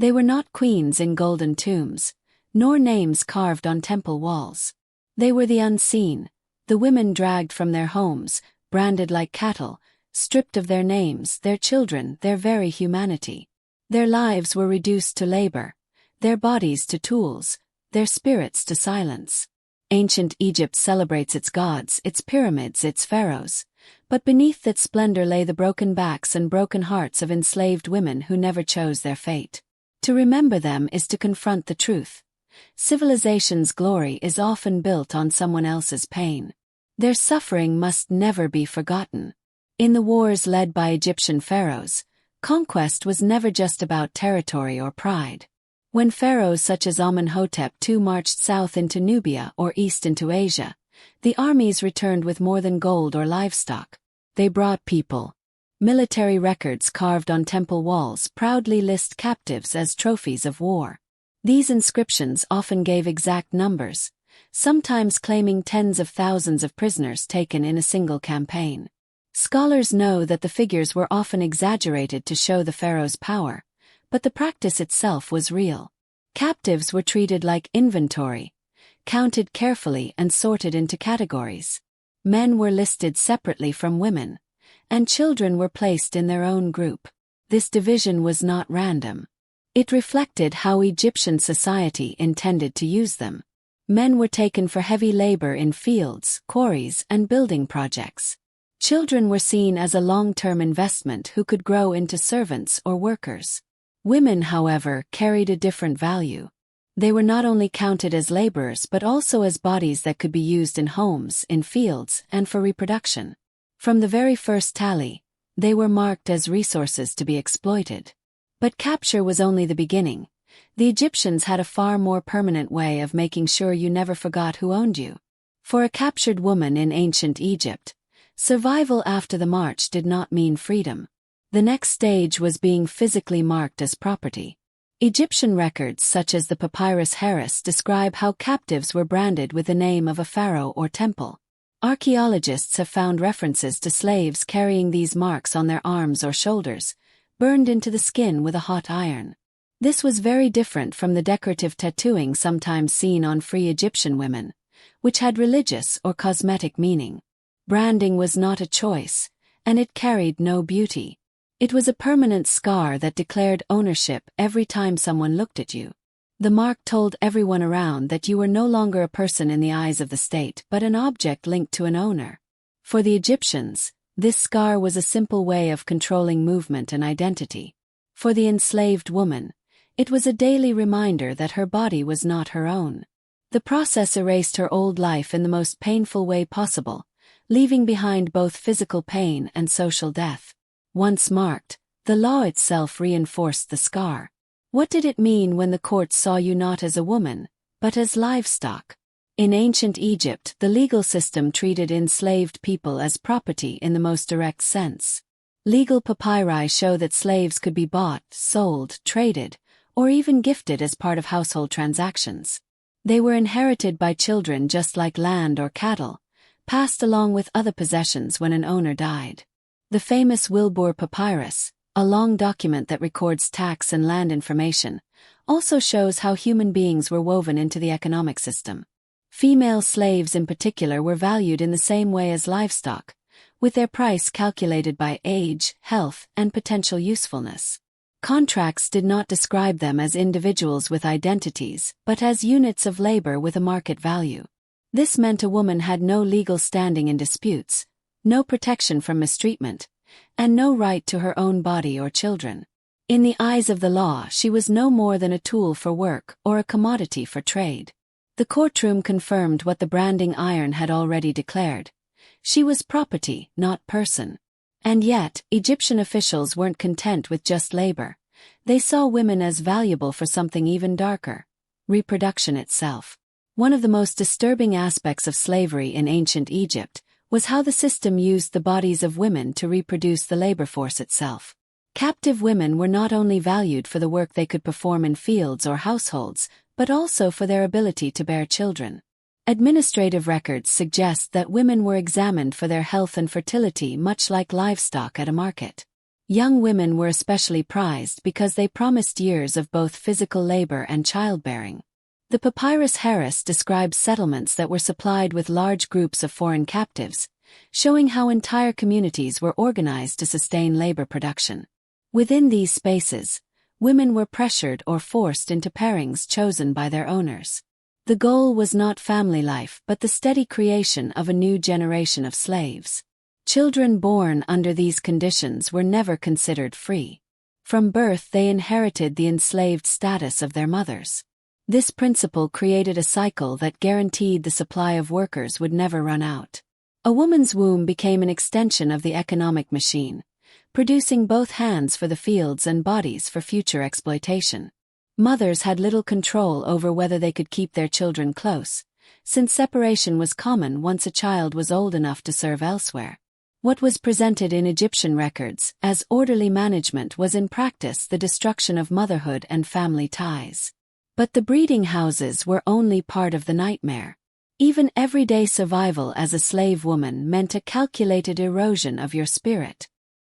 They were not queens in golden tombs, nor names carved on temple walls. They were the unseen, the women dragged from their homes, branded like cattle, stripped of their names, their children, their very humanity. Their lives were reduced to labor, their bodies to tools, their spirits to silence. Ancient Egypt celebrates its gods, its pyramids, its pharaohs, but beneath that splendor lay the broken backs and broken hearts of enslaved women who never chose their fate. To remember them is to confront the truth. Civilization's glory is often built on someone else's pain. Their suffering must never be forgotten. In the wars led by Egyptian pharaohs, conquest was never just about territory or pride. When pharaohs such as Amenhotep II marched south into Nubia or east into Asia, the armies returned with more than gold or livestock. They brought people. Military records carved on temple walls proudly list captives as trophies of war. These inscriptions often gave exact numbers, sometimes claiming tens of thousands of prisoners taken in a single campaign. Scholars know that the figures were often exaggerated to show the pharaoh's power, but the practice itself was real. Captives were treated like inventory, counted carefully and sorted into categories. Men were listed separately from women, and children were placed in their own group. This division was not random. It reflected how Egyptian society intended to use them. Men were taken for heavy labor in fields, quarries, and building projects. Children were seen as a long-term investment who could grow into servants or workers. Women, however, carried a different value. They were not only counted as laborers but also as bodies that could be used in homes, in fields, and for reproduction. From the very first tally, they were marked as resources to be exploited. But capture was only the beginning. The Egyptians had a far more permanent way of making sure you never forgot who owned you. For a captured woman in ancient Egypt, survival after the march did not mean freedom. The next stage was being physically marked as property. Egyptian records such as the papyrus Harris describe how captives were branded with the name of a pharaoh or temple. Archaeologists have found references to slaves carrying these marks on their arms or shoulders, burned into the skin with a hot iron. This was very different from the decorative tattooing sometimes seen on free Egyptian women, which had religious or cosmetic meaning. Branding was not a choice, and it carried no beauty. It was a permanent scar that declared ownership every time someone looked at you. The mark told everyone around that you were no longer a person in the eyes of the state but an object linked to an owner. For the Egyptians, this scar was a simple way of controlling movement and identity. For the enslaved woman, it was a daily reminder that her body was not her own. The process erased her old life in the most painful way possible, leaving behind both physical pain and social death. Once marked, the law itself reinforced the scar. What did it mean when the courts saw you not as a woman, but as livestock? In ancient Egypt, the legal system treated enslaved people as property in the most direct sense. Legal papyri show that slaves could be bought, sold, traded, or even gifted as part of household transactions. They were inherited by children just like land or cattle, passed along with other possessions when an owner died. The famous Wilbur Papyrus, a long document that records tax and land information, also shows how human beings were woven into the economic system. Female slaves in particular were valued in the same way as livestock, with their price calculated by age, health, and potential usefulness. Contracts did not describe them as individuals with identities, but as units of labor with a market value. This meant a woman had no legal standing in disputes, no protection from mistreatment, and no right to her own body or children. In the eyes of the law, she was no more than a tool for work or a commodity for trade. The courtroom confirmed what the branding iron had already declared. She was property, not person. And yet, Egyptian officials weren't content with just labor. They saw women as valuable for something even darker: reproduction itself. One of the most disturbing aspects of slavery in ancient Egypt was how the system used the bodies of women to reproduce the labor force itself. Captive women were not only valued for the work they could perform in fields or households, but also for their ability to bear children. Administrative records suggest that women were examined for their health and fertility much like livestock at a market. Young women were especially prized because they promised years of both physical labor and childbearing. The Papyrus Harris describes settlements that were supplied with large groups of foreign captives, showing how entire communities were organized to sustain labor production. Within these spaces, women were pressured or forced into pairings chosen by their owners. The goal was not family life but the steady creation of a new generation of slaves. Children born under these conditions were never considered free. From birth they inherited the enslaved status of their mothers. This principle created a cycle that guaranteed the supply of workers would never run out. A woman's womb became an extension of the economic machine, producing both hands for the fields and bodies for future exploitation. Mothers had little control over whether they could keep their children close, since separation was common once a child was old enough to serve elsewhere. What was presented in Egyptian records as orderly management was in practice the destruction of motherhood and family ties. But the breeding houses were only part of the nightmare. Even everyday survival as a slave woman meant a calculated erosion of your spirit.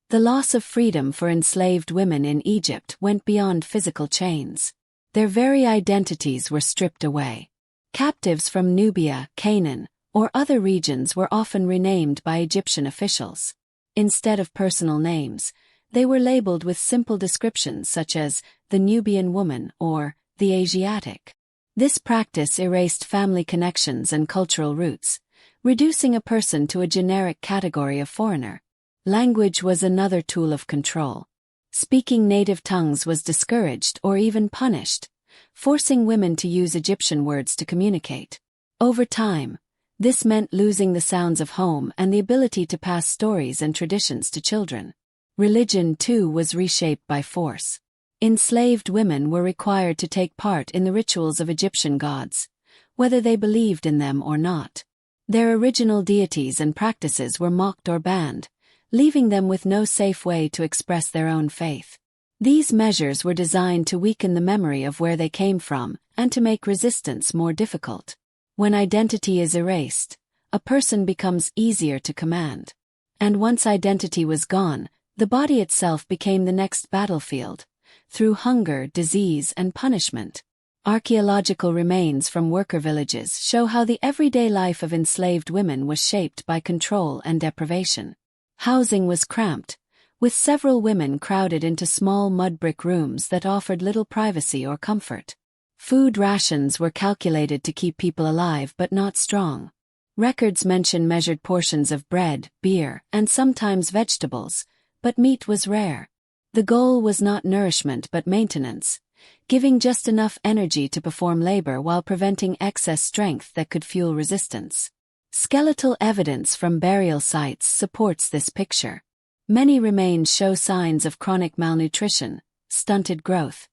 The loss of freedom for enslaved women in Egypt went beyond physical chains. Their very identities were stripped away. Captives from Nubia, Canaan, or other regions were often renamed by Egyptian officials. Instead of personal names, they were labeled with simple descriptions such as the Nubian woman or the Asiatic. This practice erased family connections and cultural roots, reducing a person to a generic category of foreigner. Language was another tool of control. Speaking native tongues was discouraged or even punished, forcing women to use Egyptian words to communicate. Over time, this meant losing the sounds of home and the ability to pass stories and traditions to children. Religion, too, was reshaped by force. Enslaved women were required to take part in the rituals of Egyptian gods, whether they believed in them or not. Their original deities and practices were mocked or banned, leaving them with no safe way to express their own faith. These measures were designed to weaken the memory of where they came from and to make resistance more difficult. When identity is erased, a person becomes easier to command. And once identity was gone, the body itself became the next battlefield, through hunger, disease, and punishment. Archaeological remains from worker villages show how the everyday life of enslaved women was shaped by control and deprivation. Housing was cramped, with several women crowded into small mud brick rooms that offered little privacy or comfort. Food rations were calculated to keep people alive but not strong. Records mention measured portions of bread, beer, and sometimes vegetables, but meat was rare. The goal was not nourishment but maintenance, giving just enough energy to perform labor while preventing excess strength that could fuel resistance. Skeletal evidence from burial sites supports this picture. Many remains show signs of chronic malnutrition, stunted growth,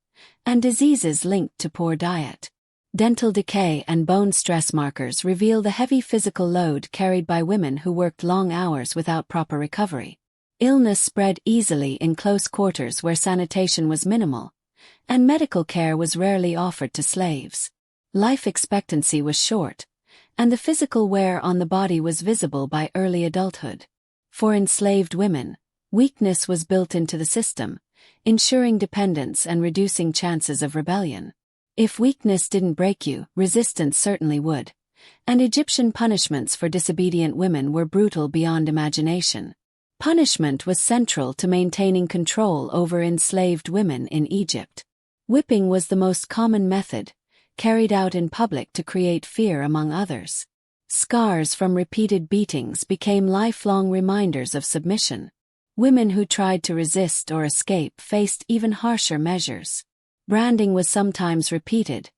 and diseases linked to poor diet. Dental decay and bone stress markers reveal the heavy physical load carried by women who worked long hours without proper recovery. Illness spread easily in close quarters where sanitation was minimal, and medical care was rarely offered to slaves. Life expectancy was short, and the physical wear on the body was visible by early adulthood. For enslaved women, weakness was built into the system, ensuring dependence and reducing chances of rebellion. If weakness didn't break you, resistance certainly would, and Egyptian punishments for disobedient women were brutal beyond imagination. Punishment was central to maintaining control over enslaved women in Egypt. Whipping was the most common method, carried out in public to create fear among others. Scars from repeated beatings became lifelong reminders of submission. Women who tried to resist or escape faced even harsher measures. Branding was sometimes repeated,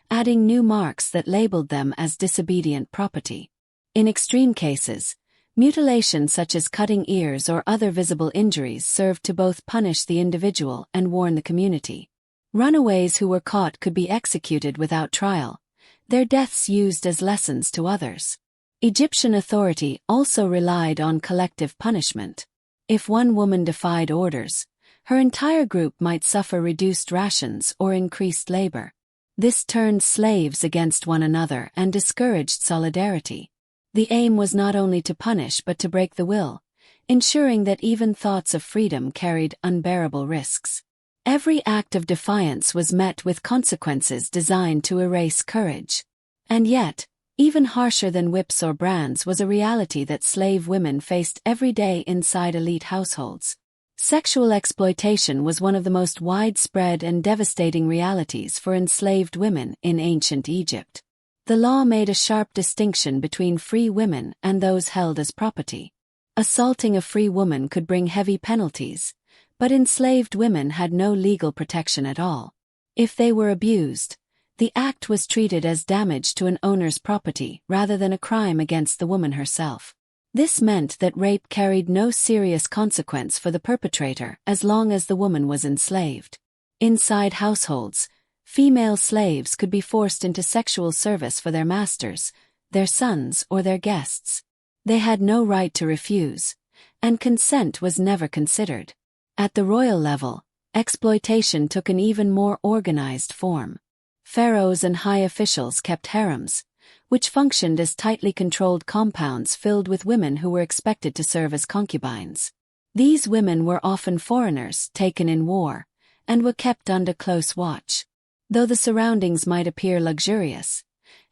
adding new marks that labeled them as disobedient property. In extreme cases, mutilation such as cutting ears or other visible injuries served to both punish the individual and warn the community. Runaways who were caught could be executed without trial, their deaths used as lessons to others. Egyptian authority also relied on collective punishment. If one woman defied orders, her entire group might suffer reduced rations or increased labor. This turned slaves against one another and discouraged solidarity. The aim was not only to punish but to break the will, ensuring that even thoughts of freedom carried unbearable risks. Every act of defiance was met with consequences designed to erase courage. And yet, even harsher than whips or brands was a reality that slave women faced every day inside elite households. Sexual exploitation was one of the most widespread and devastating realities for enslaved women in ancient Egypt. The law made a sharp distinction between free women and those held as property. Assaulting a free woman could bring heavy penalties, but enslaved women had no legal protection at all. If they were abused, the act was treated as damage to an owner's property rather than a crime against the woman herself. This meant that rape carried no serious consequence for the perpetrator as long as the woman was enslaved. Inside households, female slaves could be forced into sexual service for their masters, their sons, or their guests. They had no right to refuse, and consent was never considered. At the royal level, exploitation took an even more organized form. Pharaohs and high officials kept harems, which functioned as tightly controlled compounds filled with women who were expected to serve as concubines. These women were often foreigners taken in war, and were kept under close watch. Though the surroundings might appear luxurious,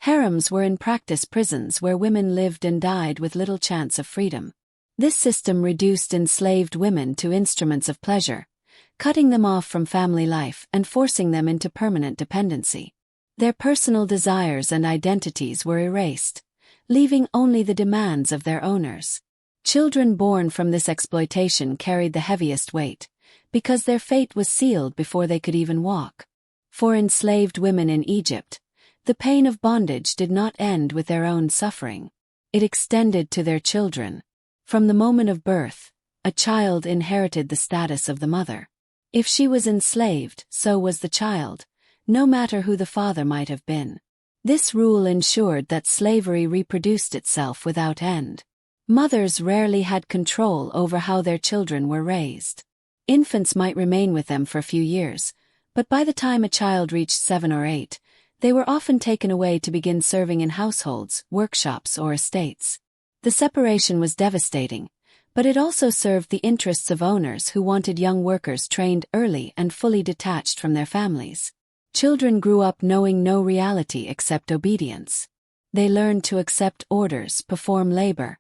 harems were in practice prisons where women lived and died with little chance of freedom. This system reduced enslaved women to instruments of pleasure, cutting them off from family life and forcing them into permanent dependency. Their personal desires and identities were erased, leaving only the demands of their owners. Children born from this exploitation carried the heaviest weight, because their fate was sealed before they could even walk. For enslaved women in Egypt, the pain of bondage did not end with their own suffering. It extended to their children. From the moment of birth, a child inherited the status of the mother. If she was enslaved, so was the child, no matter who the father might have been. This rule ensured that slavery reproduced itself without end. Mothers rarely had control over how their children were raised. Infants might remain with them for a few years, but by the time a child reached 7 or 8, they were often taken away to begin serving in households, workshops, or estates. The separation was devastating, but it also served the interests of owners who wanted young workers trained early and fully detached from their families. Children grew up knowing no reality except obedience. They learned to accept orders, perform labor,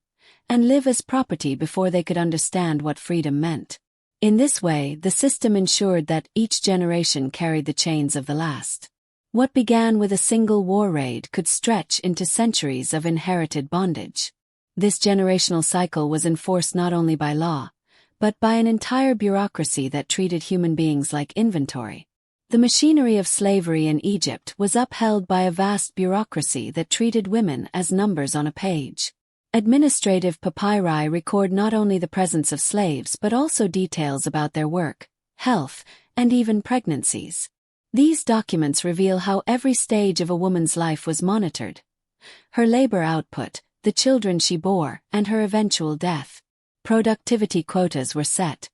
and live as property before they could understand what freedom meant. In this way, the system ensured that each generation carried the chains of the last. What began with a single war raid could stretch into centuries of inherited bondage. This generational cycle was enforced not only by law, but by an entire bureaucracy that treated human beings like inventory. The machinery of slavery in Egypt was upheld by a vast bureaucracy that treated women as numbers on a page. Administrative papyri record not only the presence of slaves but also details about their work, health, and even pregnancies. These documents reveal how every stage of a woman's life was monitored: her labor output, the children she bore, and her eventual death. Productivity quotas were set,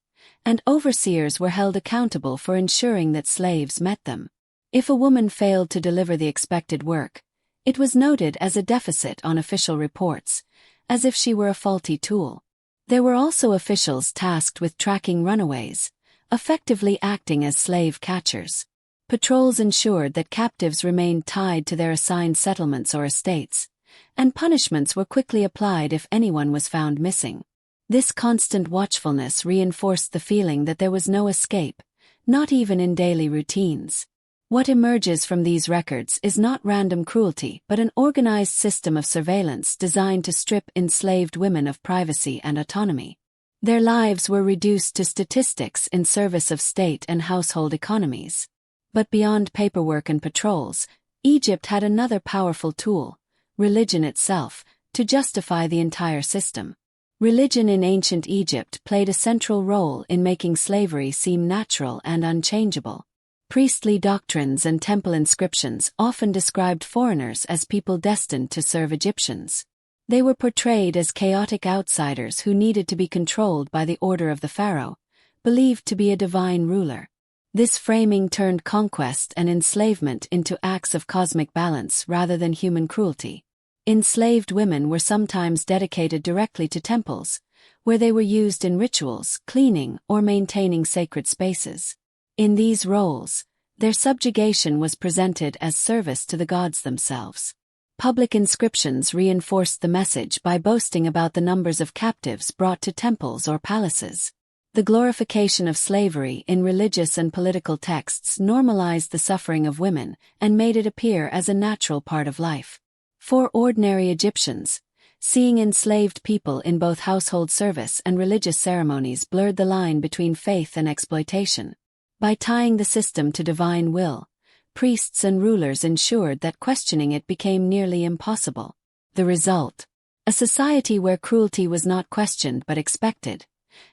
and overseers were held accountable for ensuring that slaves met them. If a woman failed to deliver the expected work, it was noted as a deficit on official reports, as if she were a faulty tool. There were also officials tasked with tracking runaways, effectively acting as slave catchers. Patrols ensured that captives remained tied to their assigned settlements or estates, and punishments were quickly applied if anyone was found missing. This constant watchfulness reinforced the feeling that there was no escape, not even in daily routines. What emerges from these records is not random cruelty but an organized system of surveillance designed to strip enslaved women of privacy and autonomy. Their lives were reduced to statistics in service of state and household economies. But beyond paperwork and patrols, Egypt had another powerful tool: religion itself, to justify the entire system. Religion in ancient Egypt played a central role in making slavery seem natural and unchangeable. Priestly doctrines and temple inscriptions often described foreigners as people destined to serve Egyptians. They were portrayed as chaotic outsiders who needed to be controlled by the order of the pharaoh, believed to be a divine ruler. This framing turned conquest and enslavement into acts of cosmic balance rather than human cruelty. Enslaved women were sometimes dedicated directly to temples, where they were used in rituals, cleaning, or maintaining sacred spaces. In these roles, their subjugation was presented as service to the gods themselves. Public inscriptions reinforced the message by boasting about the numbers of captives brought to temples or palaces. The glorification of slavery in religious and political texts normalized the suffering of women and made it appear as a natural part of life. For ordinary Egyptians, seeing enslaved people in both household service and religious ceremonies blurred the line between faith and exploitation. By tying the system to divine will, priests and rulers ensured that questioning it became nearly impossible. The result: a society where cruelty was not questioned but expected,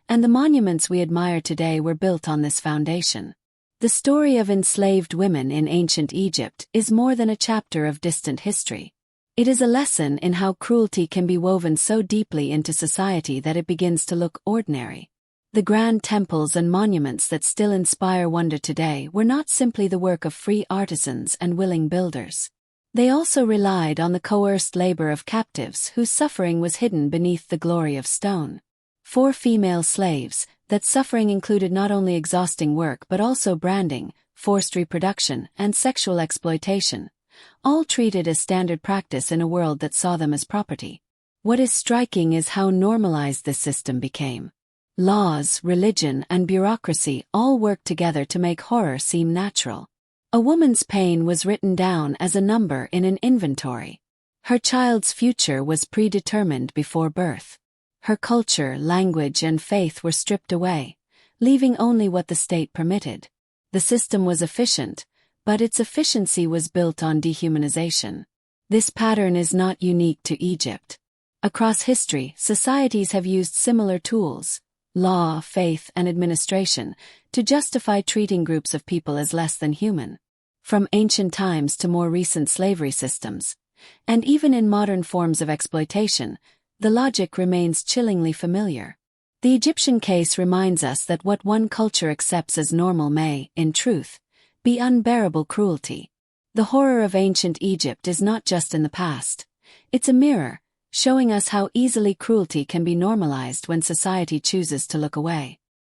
and the monuments we admire today were built on this foundation. The story of enslaved women in ancient Egypt is more than a chapter of distant history. It is a lesson in how cruelty can be woven so deeply into society that it begins to look ordinary. The grand temples and monuments that still inspire wonder today were not simply the work of free artisans and willing builders. They also relied on the coerced labor of captives whose suffering was hidden beneath the glory of stone. For female slaves, that suffering included not only exhausting work but also branding, forced reproduction, and sexual exploitation, all treated as standard practice in a world that saw them as property. What is striking is how normalized this system became. Laws, religion, and bureaucracy all worked together to make horror seem natural. A woman's pain was written down as a number in an inventory. Her child's future was predetermined before birth. Her culture, language, and faith were stripped away, leaving only what the state permitted. The system was efficient, but its efficiency was built on dehumanization. This pattern is not unique to Egypt. Across history, societies have used similar tools, law, faith, and administration, to justify treating groups of people as less than human. From ancient times to more recent slavery systems, and even in modern forms of exploitation, the logic remains chillingly familiar. The Egyptian case reminds us that what one culture accepts as normal may, in truth, be unbearable cruelty. The horror of ancient Egypt is not just in the past. It's a mirror, showing us how easily cruelty can be normalized when society chooses to look away.